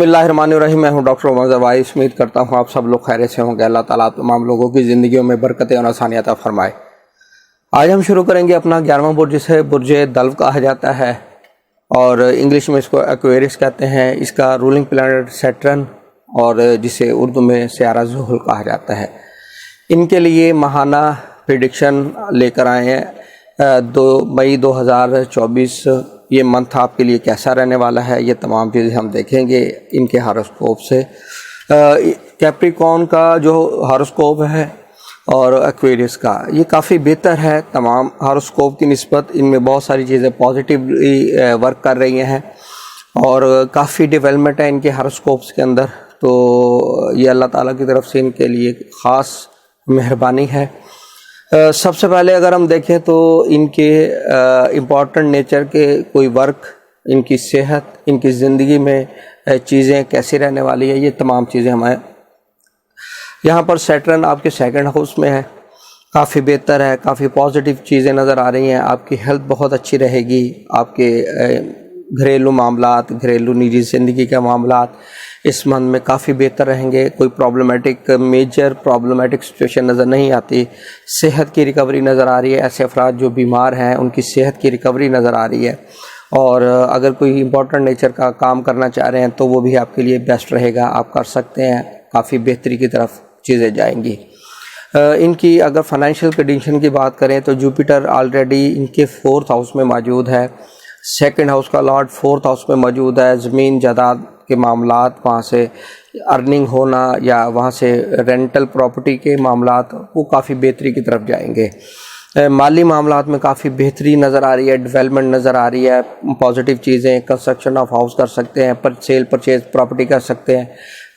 बिस्मिल्लाहिर्रहमानिर्रहीम। मैं हूं डॉक्टर उमर ज़वाई। उम्मीद करता हूं आप सब लोग खैरियत से होंगे। अल्लाह ताला तमाम लोगों की ज़िंदगियों में बरकतें और आसानियत अता फरमाए। आज हम शुरू करेंगे अपना 11वां बुर्ज से। बुर्ज दल्व कहा जाता है और इंग्लिश में इसको एक्वेरियस कहते हैं। इसका रूलिंग प्लैनेट सैटर्न और जिसे उर्दू में सियारा ज़ुहल कहा जाता है। इनके लिए माहाना प्रिडिक्शन लेकर आए हैं 2 मई 2024। ये मंथ आपके लिए कैसा रहने वाला है, ये तमाम चीज़ें हम देखेंगे इनके हॉरोस्कोप से। कैप्रिकॉर्न का जो हॉरोस्कोप है और एक्वेरियस का, ये काफ़ी बेहतर है तमाम हॉरोस्कोप की निस्बत। इनमें बहुत सारी चीज़ें पॉजिटिवली वर्क कर रही हैं और काफ़ी डेवलपमेंट है इनके हॉरोस्कोप्स के अंदर। तो ये अल्लाह ताला की तरफ से इनके लिए ख़ास मेहरबानी है। सबसे पहले अगर हम देखें तो इनके इम्पॉर्टेंट नेचर के कोई वर्क, इनकी सेहत, इनकी ज़िंदगी में चीज़ें कैसी रहने वाली है, ये तमाम चीज़ें हमें यहाँ पर सैटर्न आपके सेकंड हाउस में है, काफ़ी बेहतर है, काफ़ी पॉजिटिव चीज़ें नज़र आ रही हैं। आपकी हेल्थ बहुत अच्छी रहेगी। आपके घरेलू मामलात, घरेलू निजी ज़िंदगी के मामलात इस मंथ में काफ़ी बेहतर रहेंगे। कोई मेजर प्रॉब्लमेटिक सिचुएशन नज़र नहीं आती। सेहत की रिकवरी नज़र आ रही है। ऐसे अफराद जो बीमार हैं उनकी सेहत की रिकवरी नज़र आ रही है। और अगर कोई इम्पोर्टेंट नेचर का काम करना चाह रहे हैं तो वो भी आपके लिए बेस्ट रहेगा, आप कर सकते हैं। काफ़ी बेहतरी की तरफ चीज़ें जाएंगी। इनकी अगर फाइनेंशियल कंडीशन की बात करें तो जुपिटर ऑलरेडी इनके 4th हाउस में मौजूद है। सेकंड हाउस का लॉर्ड 4th हाउस में मौजूद है। ज़मीन जायदाद के मामलात, वहाँ से अर्निंग होना या वहाँ से रेंटल प्रॉपर्टी के मामलात, वो काफ़ी बेहतरी की तरफ जाएंगे। माली मामलात में काफ़ी बेहतरी नज़र आ रही है, डेवलपमेंट नज़र आ रही है। पॉजिटिव चीज़ें, कंस्ट्रक्शन ऑफ हाउस कर सकते हैं, पर सेल परचेज़ प्रॉपर्टी कर सकते हैं।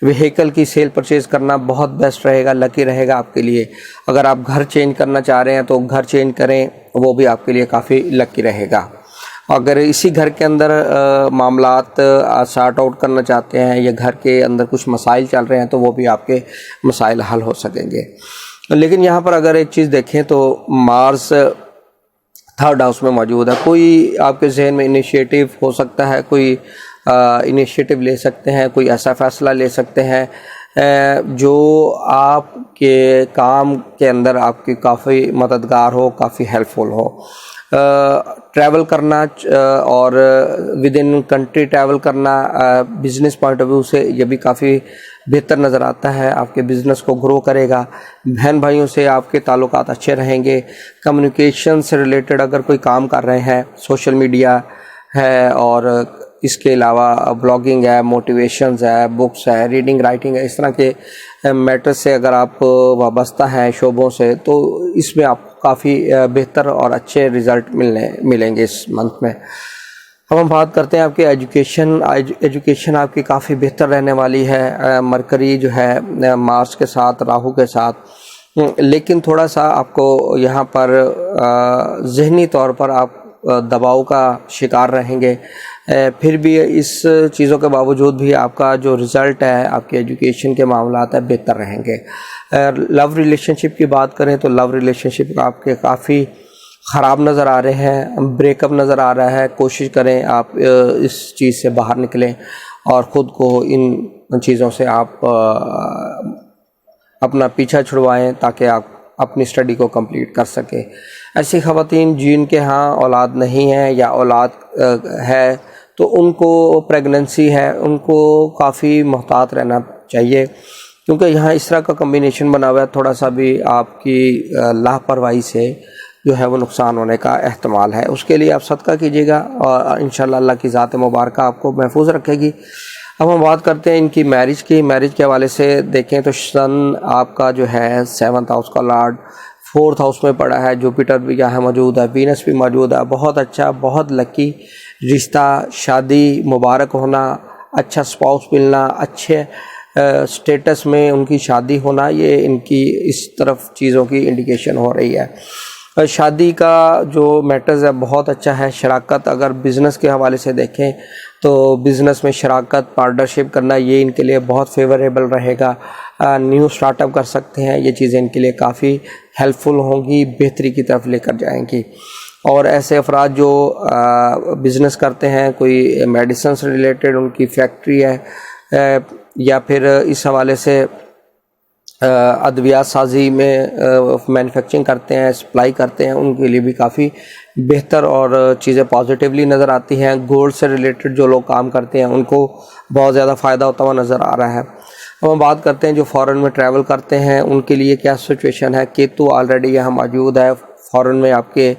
व्हीकल की सेल परचेज़ करना बहुत बेस्ट रहेगा, लकी रहेगा आपके लिए। अगर आप घर चेंज करना चाह रहे हैं तो घर चेंज करें, वो भी आपके लिए काफ़ी लकी रहेगा। अगर इसी घर के अंदर मामलात सॉर्ट आउट करना चाहते हैं या घर के अंदर कुछ मसाइल चल रहे हैं तो वो भी आपके मसाइल हल हो सकेंगे। लेकिन यहाँ पर अगर एक चीज़ देखें तो मार्स 3rd हाउस में मौजूद है। कोई आपके जहन में इनिशिएटिव हो सकता है, कोई इनिशिएटिव ले सकते हैं, कोई ऐसा फ़ैसला ले सकते हैं जो आपके काम के अंदर आपकी काफ़ी मददगार हो, काफ़ी हेल्पफुल हो। ट्रैवल करना और विद इन कंट्री ट्रैवल करना बिज़नेस पॉइंट ऑफ व्यू से ये भी काफ़ी बेहतर नज़र आता है। आपके बिज़नेस को ग्रो करेगा। बहन भाइयों से आपके ताल्लुकात अच्छे रहेंगे। कम्युनिकेशन से रिलेटेड अगर कोई काम कर रहे हैं, सोशल मीडिया है और इसके अलावा ब्लॉगिंग है, मोटिवेशंस है, बुक्स है, रीडिंग राइटिंग है, इस तरह के मैटर्स से अगर आप वाबस्ता हैं शोबों से, तो इसमें आपको काफ़ी बेहतर और अच्छे रिज़ल्ट मिलेंगे इस मंथ में। अब हम बात करते हैं आपकी एजुकेशन आपकी काफ़ी बेहतर रहने वाली है। मरकरी जो है मार्स के साथ, राहु के साथ, लेकिन थोड़ा सा आपको यहाँ पर ज़हनी तौर पर आप दबाव का शिकार रहेंगे। फिर भी इस चीज़ों के बावजूद भी आपका जो रिज़ल्ट है आपके एजुकेशन के मामलात है बेहतर रहेंगे। लव रिलेशनशिप की बात करें तो लव रिलेशनशिप आपके काफ़ी ख़राब नज़र आ रहे हैं, ब्रेकअप नज़र आ रहा है। कोशिश करें आप इस चीज़ से बाहर निकलें और ख़ुद को इन चीज़ों से आप अपना पीछा छुड़वाएं ताकि आप अपनी स्टडी को कंप्लीट कर सकें। ऐसी ख़वातीन जिनके यहाँ औलाद नहीं है या औलाद है तो उनको प्रेगनेंसी है, उनको काफ़ी मुहतात रहना चाहिए, क्योंकि यहाँ इस तरह का कम्बिनेशन बना हुआ है। थोड़ा सा भी आपकी लापरवाही से जो है वो नुकसान होने का एहतमाल है। उसके लिए आप सदका कीजिएगा और इंशाअल्लाह अल्लाह की ज़ात मुबारक आपको महफूज रखेगी। अब हम बात करते हैं इनकी मैरिज की। मैरिज के हवाले से देखें तो सन आपका जो है 7th हाउस का लॉर्ड 4th हाउस में पड़ा है। जुपिटर भी यहाँ मौजूद है, वीनस भी मौजूद है। बहुत अच्छा, बहुत लकी रिश्ता, शादी मुबारक होना, अच्छा स्पाउस मिलना, अच्छे स्टेटस में उनकी शादी होना, ये इनकी इस तरफ चीज़ों की इंडिकेशन हो रही है। शादी का जो मैटर्स है बहुत अच्छा है। शराकत अगर बिज़नेस के हवाले से देखें तो बिज़नेस में शराकत, पार्टनरशिप करना, ये इनके लिए बहुत फेवरेबल रहेगा। न्यू स्टार्टअप कर सकते हैं, ये चीज़ें इनके लिए काफ़ी हेल्पफुल होंगी, बेहतरी की तरफ लेकर जाएंगी। और ऐसे अफराद जो बिज़नेस करते हैं, कोई मेडिसिन से रिलेटेड उनकी फैक्ट्री है या फिर इस हवाले से अद्वियात साजी में मैन्युफैक्चरिंग करते हैं, सप्लाई करते हैं, उनके लिए भी काफ़ी बेहतर और चीज़ें पॉजिटिवली नज़र आती हैं। गोल्ड से रिलेटेड जो लोग काम करते हैं उनको बहुत ज़्यादा फ़ायदा होता हुआ नज़र आ रहा है। अब हम बात करते हैं जो फ़ॉरेन में ट्रैवल करते हैं उनके लिए क्या सिचुएशन है। केतु ऑलरेडी यहाँ मौजूद है, फ़ॉरेन में आपके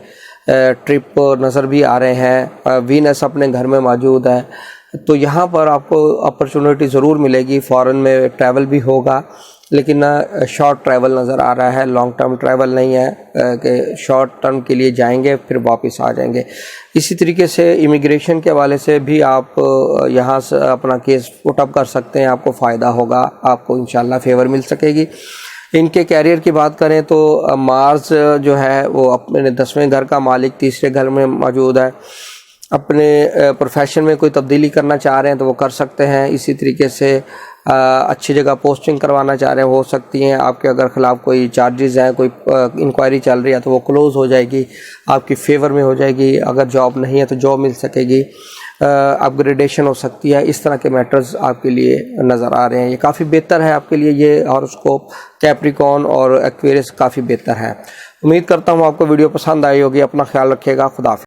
ट्रिप नज़र भी आ रहे हैं। वीनस अपने घर में मौजूद है, तो यहाँ पर आपको अपॉर्चुनिटी ज़रूर मिलेगी। फ़ॉरेन में ट्रैवल भी होगा, लेकिन शॉर्ट ट्रैवल नज़र आ रहा है, लॉन्ग टर्म ट्रैवल नहीं है कि शॉर्ट टर्म के लिए जाएंगे फिर वापस आ जाएंगे। इसी तरीके से इमिग्रेशन के हवाले से भी आप यहाँ से अपना केस पुट अप कर सकते हैं, आपको फ़ायदा होगा, आपको इंशाल्लाह फेवर मिल सकेगी। इनके कैरियर की बात करें तो मार्स जो है वो अपने 10वें घर का मालिक तीसरे घर में मौजूद है। अपने प्रोफेशन में कोई तब्दीली करना चाह रहे हैं तो वो कर सकते हैं। इसी तरीके से अच्छी जगह पोस्टिंग करवाना चाह रहे हैं, हो सकती हैं। आपके अगर ख़िलाफ़ कोई चार्जेस हैं, कोई इंक्वायरी चल रही है तो वो क्लोज़ हो जाएगी, आपकी फेवर में हो जाएगी। अगर जॉब नहीं है तो जॉब मिल सकेगी, अपग्रेडेशन हो सकती है। इस तरह के मैटर्स आपके लिए नज़र आ रहे हैं। ये काफ़ी बेहतर है आपके लिए, ये हॉरोस्कोप कैप्रिकॉर्न और एक्वेरियस काफ़ी बेहतर है। उम्मीद करता हूँ आपको वीडियो पसंद आई होगी। अपना ख्याल रखिएगा। खुदा हाफ़िज़।